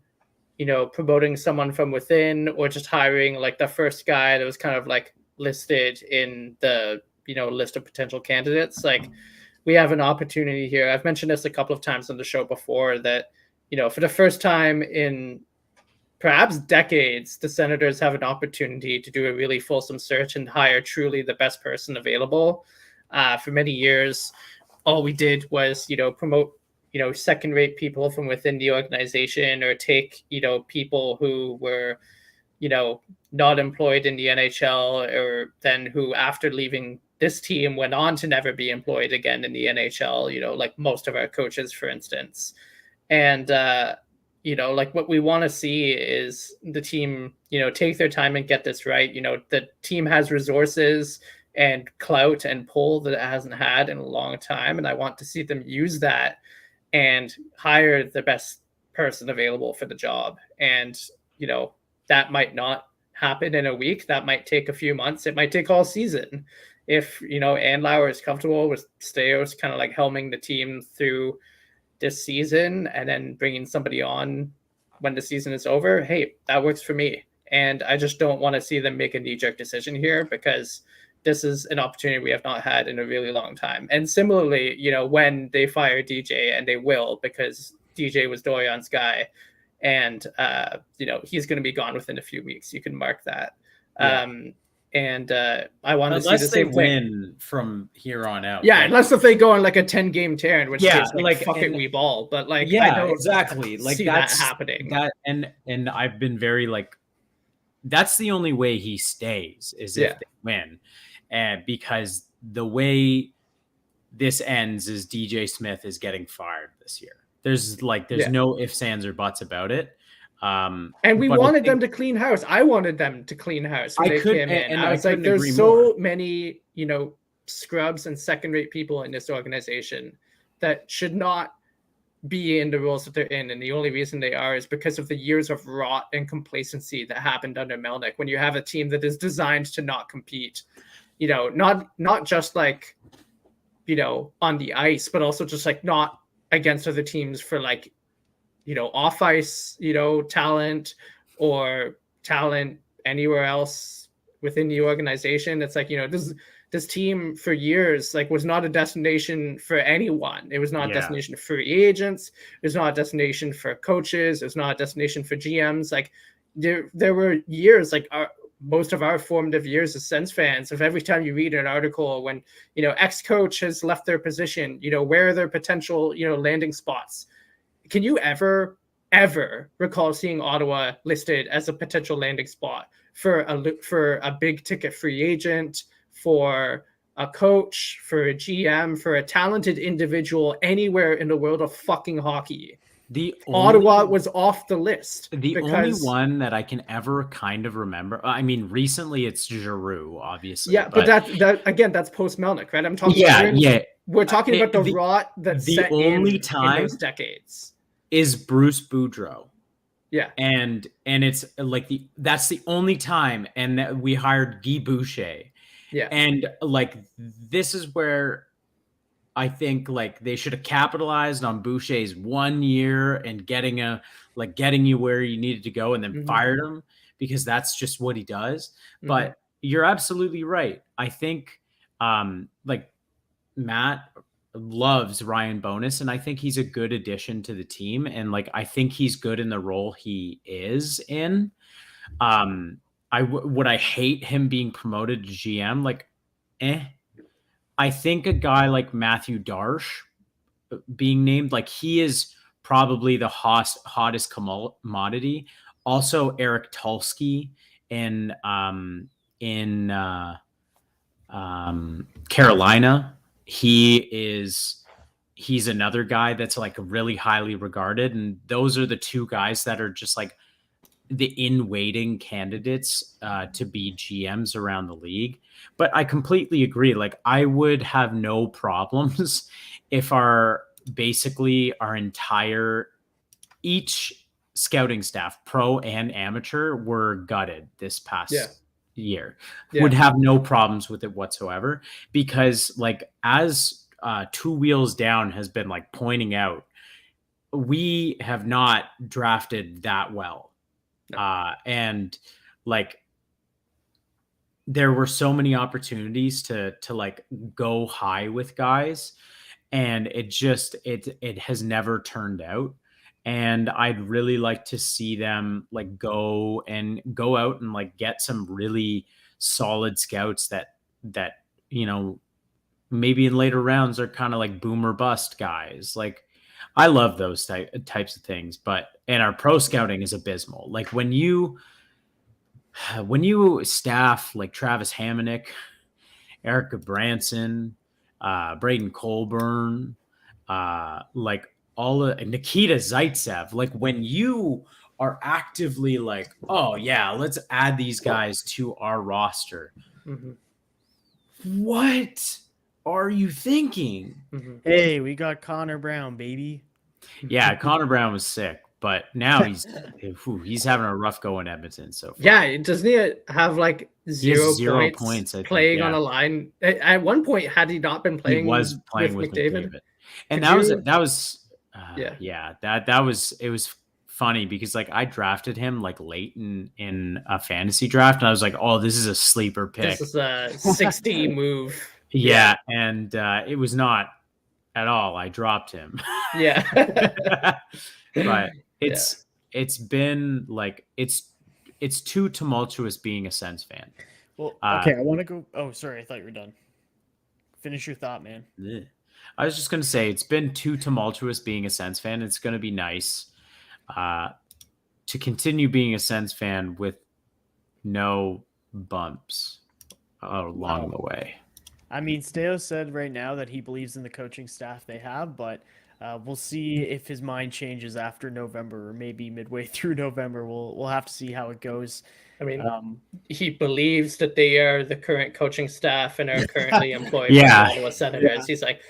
promoting someone from within or just hiring like the first guy that was kind of like listed in the, list of potential candidates. Like we have an opportunity here. I've mentioned this a couple of times on the show before that, for the first time in perhaps decades, the Senators have an opportunity to do a really fulsome search and hire truly the best person available. For many years, all we did was, promote, second-rate people from within the organization or take, people who were, not employed in the NHL or then who after leaving this team went on to never be employed again in the NHL, like most of our coaches, for instance. And, like what we want to see is the team, take their time and get this right. The team has resources and clout and pull that it hasn't had in a long time. And I want to see them use that and hire the best person available for the job. And, that might not happen in a week. That might take a few months. It might take all season. If, Andlauer is comfortable with Staios kind of like helming the team through this season and then bringing somebody on when the season is over, hey, that works for me. And I just don't want to see them make a knee-jerk decision here because this is an opportunity we have not had in a really long time. And similarly, when they fire DJ, and they will because DJ was Dorion's guy, and, he's going to be gone within a few weeks. You can mark that. Yeah. And I want to see the same thing. Unless they win from here on out. Yeah, unless if they go on like a 10-game tear, in which case, fuck it, we ball. But I don't exactly. See that happening. And I've been very that's the only way he stays is if they win, and because the way this ends is DJ Smith is getting fired this year. There's no ifs, ands, or buts about it. And we wanted them to clean house. I wanted them to clean house when they came in. And I was like, there's so many, scrubs and second-rate people in this organization that should not be in the roles that they're in. And the only reason they are is because of the years of rot and complacency that happened under Melnyk. When you have a team that is designed to not compete, not just on the ice, but also just not against other teams for off ice, talent or talent anywhere else within the organization. It's this team for years was not a destination for anyone. It was not a destination for free agents. It was not a destination for coaches. It was not a destination for GMs. There were years most of our formative years as Sens fans, of every time you read an article when, X coach has left their position, where are their potential, landing spots? Can you ever recall seeing Ottawa listed as a potential landing spot for a big ticket free agent, for a coach, for a GM, for a talented individual anywhere in the world of fucking hockey? Ottawa was off the list. Only one that I can ever kind of remember. I mean, recently it's Giroux, obviously. Yeah, but that again, that's post Melnick, right? I'm talking. Yeah. We're talking about the rot that set only in those decades. Is Bruce Boudreau. Yeah, and it's like that's the only time, and that we hired Guy Boucher. Yeah, and like this is where I think like they should have capitalized on Boucher's 1 year and getting you where you needed to go, and then fired him, because that's just what he does. But you're absolutely right. I think like Matt loves Ryan Bonus, and I think he's a good addition to the team, and like I think he's good in the role he is in. Would I hate him being promoted to GM? Like, I think a guy like Matthew Darsh being named, like he is probably the hottest commodity. Also, Eric Tulsky in Carolina. He's another guy that's like really highly regarded. And those are the two guys that are just like the in-waiting candidates to be GMs around the league. But I completely agree. Like I would have no problems if each scouting staff, pro and amateur, were gutted this past year. Would have no problems with it whatsoever, because like as Two Wheels Down has been like pointing out, we have not drafted that well. And like there were so many opportunities to like go high with guys, and it has never turned out. And I'd really like to see them like go out and like get some really solid scouts that maybe in later rounds are kind of like boom or bust guys. Like I love those types of things, and our pro scouting is abysmal. Like when you staff like Travis Hamonic, Erica Branson, Braden Colburn, like Nikita Zaitsev, like when you are actively like, oh yeah, let's add these guys to our roster. What are you thinking? Hey, we got Connor Brown, baby. Yeah, Connor Brown was sick, but now he's having a rough go in Edmonton. So far. Yeah, doesn't he have like zero points playing on a line? At one point, had he not been playing, he was playing with McDavid. And that was it was funny because like I drafted him like late in a fantasy draft, and I was like, oh, this is a sleeper pick. This is a 60 move. Yeah, and it was not at all. I dropped him. Yeah. But it's been like it's too tumultuous being a Sens fan. Well, okay, I want to go. Oh, sorry, I thought you were done. Finish your thought, man. I was just going to say it's been too tumultuous being a Sens fan. It's going to be nice to continue being a Sens fan with no bumps along the way. I mean, Steos said right now that he believes in the coaching staff they have, but we'll see if his mind changes after November, or maybe midway through November. We'll have to see how it goes. I mean, he believes that they are the current coaching staff and are currently employed by the Ottawa Senators. Yeah. He's like,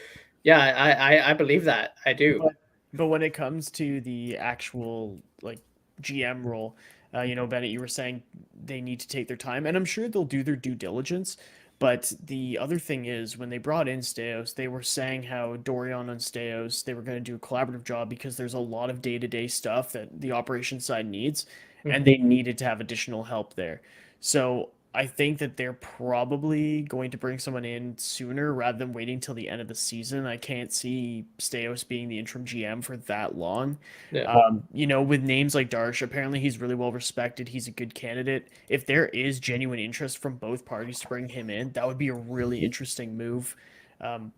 yeah, I believe that. I do. But when it comes to the actual like GM role, Bennett, you were saying they need to take their time, and I'm sure they'll do their due diligence. But the other thing is, when they brought in Steos, they were saying how Dorion and Steos, they were going to do a collaborative job because there's a lot of day-to-day stuff that the operations side needs, and they needed to have additional help there. So I think that they're probably going to bring someone in sooner rather than waiting till the end of the season. I can't see Staios being the interim GM for that long. Yeah. With names like Darsh, apparently he's really well respected. He's a good candidate. If there is genuine interest from both parties to bring him in, that would be a really interesting move.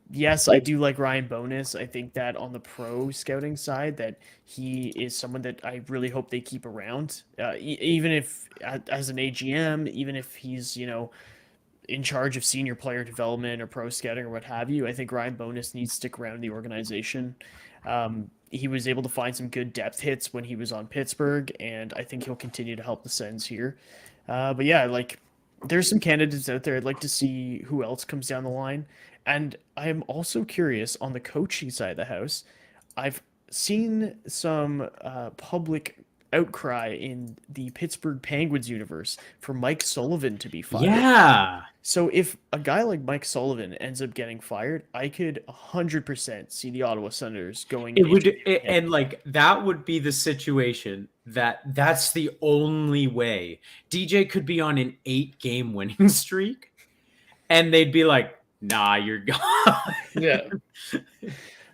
Yes, I do like Ryan Bonus. I think that on the pro scouting side, that he is someone that I really hope they keep around. Even if as an AGM, even if he's in charge of senior player development or pro scouting or what have you, I think Ryan Bonus needs to stick around in the organization. He was able to find some good depth hits when he was on Pittsburgh, and I think he'll continue to help the Sens here. But yeah, like there's some candidates out there. I'd like to see who else comes down the line. And I am also curious on the coaching side of the house. I've seen some public outcry in the Pittsburgh Penguins universe for Mike Sullivan to be fired. Yeah. So if a guy like Mike Sullivan ends up getting fired, I could 100% see the Ottawa Senators going. And like that would be the situation that's the only way. DJ could be on an 8-game winning streak, and they'd be like, "Nah, you're gone." Yeah.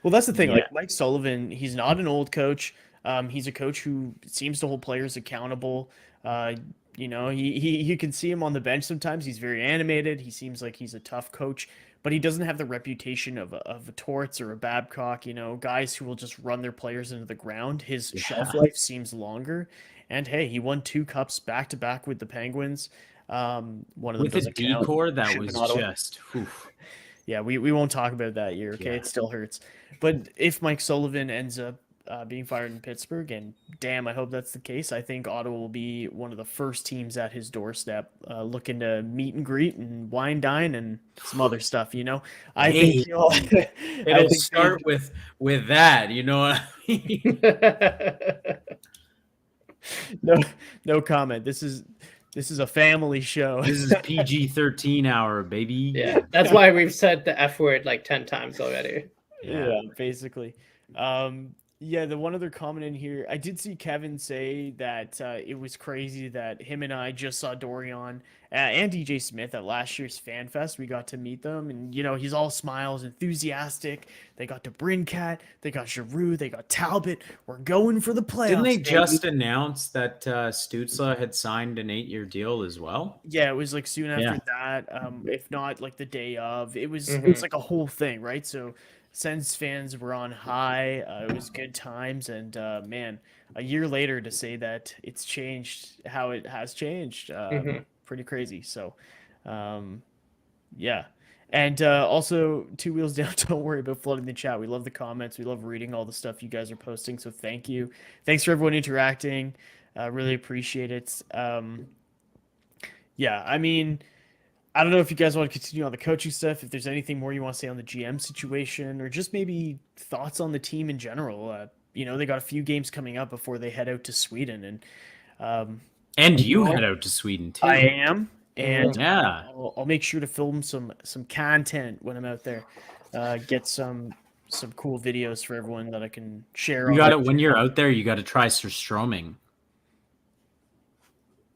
Well, that's the thing. Like Mike Sullivan, he's not an old coach. He's a coach who seems to hold players accountable. You can see him on the bench sometimes. He's very animated. He seems like he's a tough coach, but he doesn't have the reputation of a Torts or a Babcock, guys who will just run their players into the ground. His shelf life seems longer. And hey, he won 2 cups back to back with the Penguins. One of them with a decor that was just. Oof. Yeah, we won't talk about that year. Okay, It still hurts. But if Mike Sullivan ends up being fired in Pittsburgh, and damn, I hope that's the case. I think Ottawa will be one of the first teams at his doorstep, looking to meet and greet and wine dine and some other stuff. I think it'll start with that. You know what I mean? No comment. This is a family show. This is PG-13 hour, baby. Yeah, that's why we've said the F word like 10 times already. Yeah, basically. The one other comment in here, I did see Kevin say that it was crazy that him and I just saw Dorion and DJ Smith at last year's Fan Fest. We got to meet them, and he's all smiles, enthusiastic. They got to Brincat, they got Giroux, they got Talbot. We're going for the playoffs. Didn't they just announce that Stützle had signed an 8-year deal as well? Yeah, it was like soon after that, if not like the day of. It was like a whole thing, right? So Sens fans were on high. It was good times, and man, a year later to say that it's changed how it has changed, pretty crazy. So, yeah. And also, Two Wheels Down, don't worry about flooding the chat. We love the comments. We love reading all the stuff you guys are posting. So thank you. Thanks for everyone interacting. Really appreciate it. Yeah, I mean, I don't know if you guys want to continue on the coaching stuff, if there's anything more you want to say on the GM situation, or just maybe thoughts on the team in general. They got a few games coming up before they head out to Sweden. And you head out to Sweden, too. I am. And yeah, I'll make sure to film some content when I'm out there. Get some cool videos for everyone that I can share. You got it when you're out there. You got to try surstroming.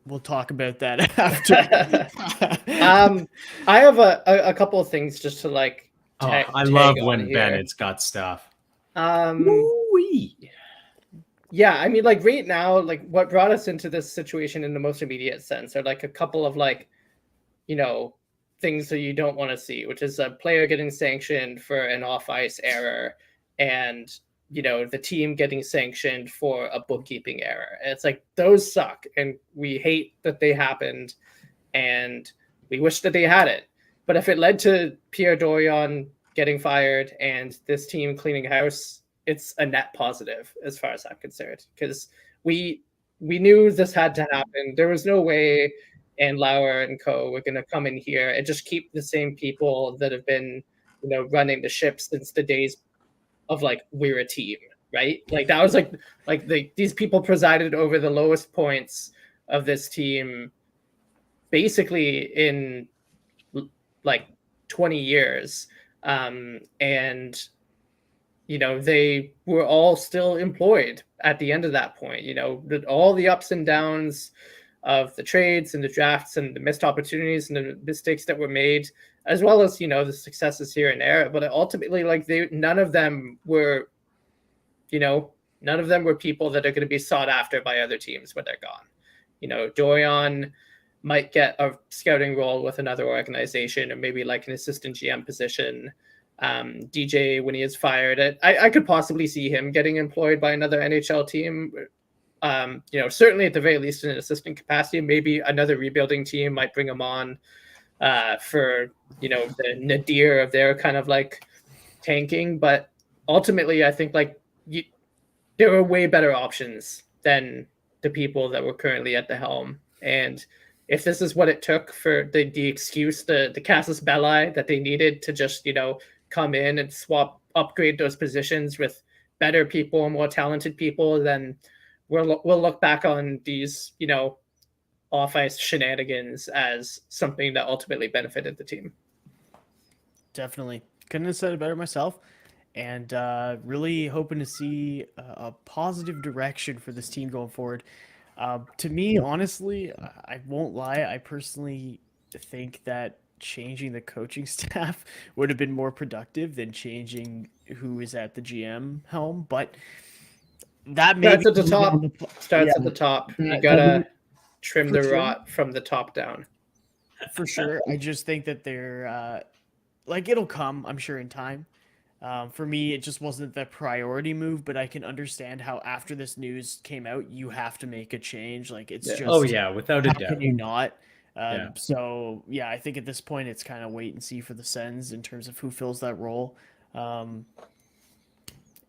We'll talk about that after. I have a couple of things just to like. I love when Bennett's got stuff. Yeah, I mean, like right now, like what brought us into this situation in the most immediate sense are like a couple of like, things that you don't want to see, which is a player getting sanctioned for an off-ice error, and the team getting sanctioned for a bookkeeping error. And it's like, those suck. And we hate that they happened, and we wish that they had it. But if it led to Pierre Dorion getting fired and this team cleaning house, it's a net positive as far as I'm concerned, because we knew this had to happen. There was no way Andlauer and co were going to come in here and just keep the same people that have been, running the ship since the days of like, we're a team, right? Like that was these people presided over the lowest points of this team basically in like 20 years. And they were all still employed at the end of that point. All the ups and downs of the trades and the drafts and the missed opportunities and the mistakes that were made, as well as, the successes here and there. But ultimately, like, none of them were people that are going to be sought after by other teams when they're gone. Dorion might get a scouting role with another organization, or maybe like an assistant GM position. DJ, when he is fired, I could possibly see him getting employed by another NHL team. Certainly at the very least in an assistant capacity. Maybe another rebuilding team might bring him on for the nadir of their kind of like tanking. But ultimately, I think like there are way better options than the people that were currently at the helm. And if this is what it took for the excuse, the casus belli that they needed to just, come in and upgrade those positions with better people and more talented people, then we'll look back on these, off-ice shenanigans as something that ultimately benefited the team. Definitely. Couldn't have said it better myself. And really hoping to see a positive direction for this team going forward. To me, honestly, I won't lie. I personally think that changing the coaching staff would have been more productive than changing who is at the GM helm. But that starts at the top. At the top. You gotta trim the rot from the top down. For sure. I just think that they're it'll come, I'm sure, in time. For me, it just wasn't the priority move, but I can understand how after this news came out, you have to make a change. Like, it's just, without a doubt. How can you not? So yeah, I think at this point it's kind of wait and see for the Sens in terms of who fills that role.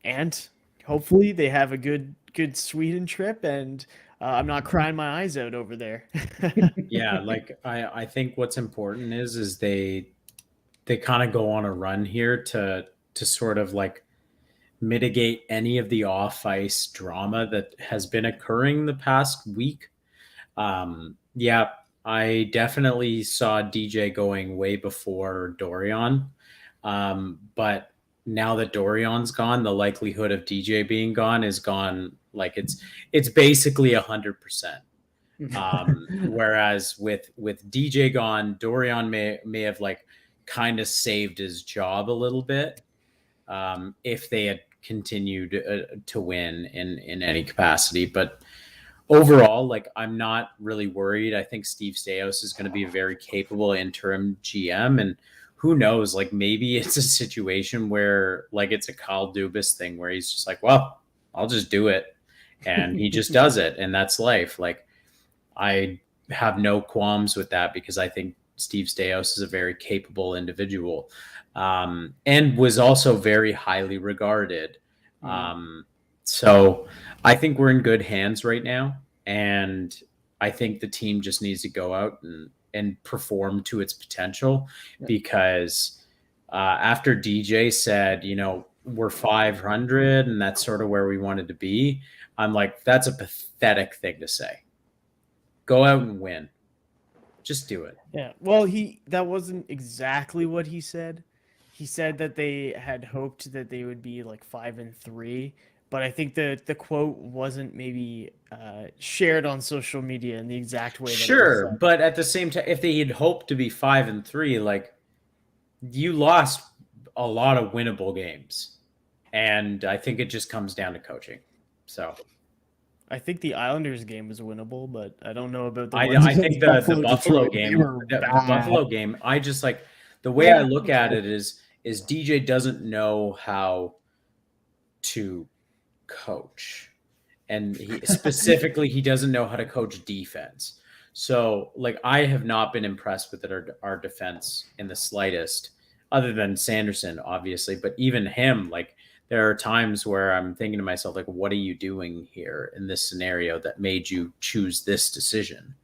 And hopefully they have a good Sweden trip, and I'm not crying my eyes out over there. Yeah, like I think what's important is they kind of go on a run here to sort of like mitigate any of the off-ice drama that has been occurring the past week. I definitely saw DJ going way before Dorion. But now that Dorion's gone, the likelihood of DJ being gone is gone. Like it's basically 100%. Whereas with DJ gone, Dorion may have like kind of saved his job a little bit if they had continued to win in any capacity. But overall, like, I'm not really worried. I think Steve Staios is going to be a very capable interim GM, and who knows, like, maybe it's a situation where like it's a Kyle Dubas thing where he's just like, well, I'll just do it, and he just does it, and that's life. Like, I have no qualms with that because I think Steve Staios is a very capable individual, and was also very highly regarded. So I think we're in good hands right now, and I think the team just needs to go out and perform to its potential, because after DJ said, we're 500 and that's sort of where we wanted to be, I'm like, that's a pathetic thing to say. Go out and win. Just do it. Yeah. Well, that wasn't exactly what he said. He said that they had hoped that they would be like 5-3, but I think the quote wasn't maybe shared on social media in the exact way. Sure, but at the same time, if they had hoped to be 5-3, like, you lost a lot of winnable games, and I think it just comes down to coaching. So I think the Islanders game was winnable, but I don't know about the. I think the Buffalo game. The Buffalo game. I just like the way I look at it is DJ doesn't know how to coach, and he doesn't know how to coach defense. So like, I have not been impressed with our defense in the slightest, other than Sanderson, obviously. But even him, like, there are times where I'm thinking to myself, like, what are you doing here in this scenario that made you choose this decision?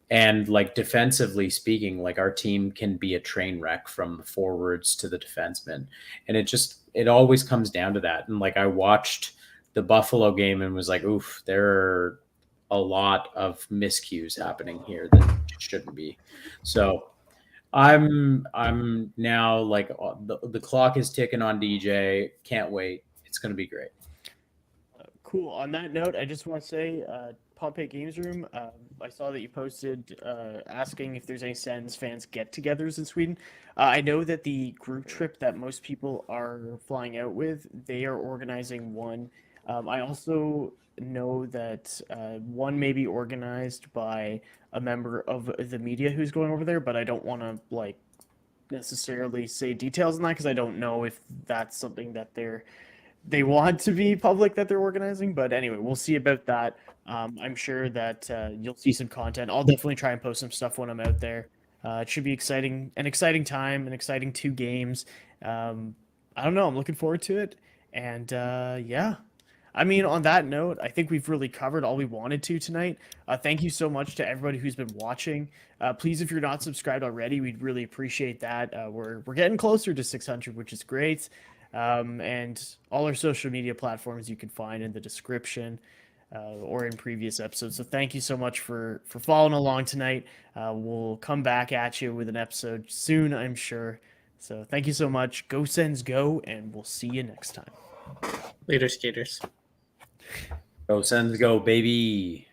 And like, defensively speaking, like, our team can be a train wreck from the forwards to the defensemen. And it always comes down to that. And like, I watched the Buffalo game and was like, oof, there are a lot of miscues happening here that shouldn't be. So I'm now like, the clock is ticking on DJ. Can't wait. It's going to be great. Cool. On that note, I just want to say, Pompey Games Room, I saw that you posted asking if there's any Sens fans get-togethers in Sweden. I know that the group trip that most people are flying out with, they are organizing one. I also know that one may be organized by a member of the media who's going over there, but I don't want to like necessarily say details on that because I don't know if that's something that they want to be public that they're organizing. But anyway, we'll see about that. I'm sure that you'll see some content. I'll definitely try and post some stuff when I'm out there. It should be an exciting time, an exciting 2 games. I don't know. I'm looking forward to it. And yeah, I mean, on that note, I think we've really covered all we wanted to tonight. Thank you so much to everybody who's been watching. Please, if you're not subscribed already, we'd really appreciate that. We're getting closer to 600, which is great. And all our social media platforms you can find in the description or in previous episodes. So thank you so much for following along tonight. We'll come back at you with an episode soon, I'm sure. So thank you so much. Go Sens go, and we'll see you next time. Later, skaters. Go Sens, go, baby.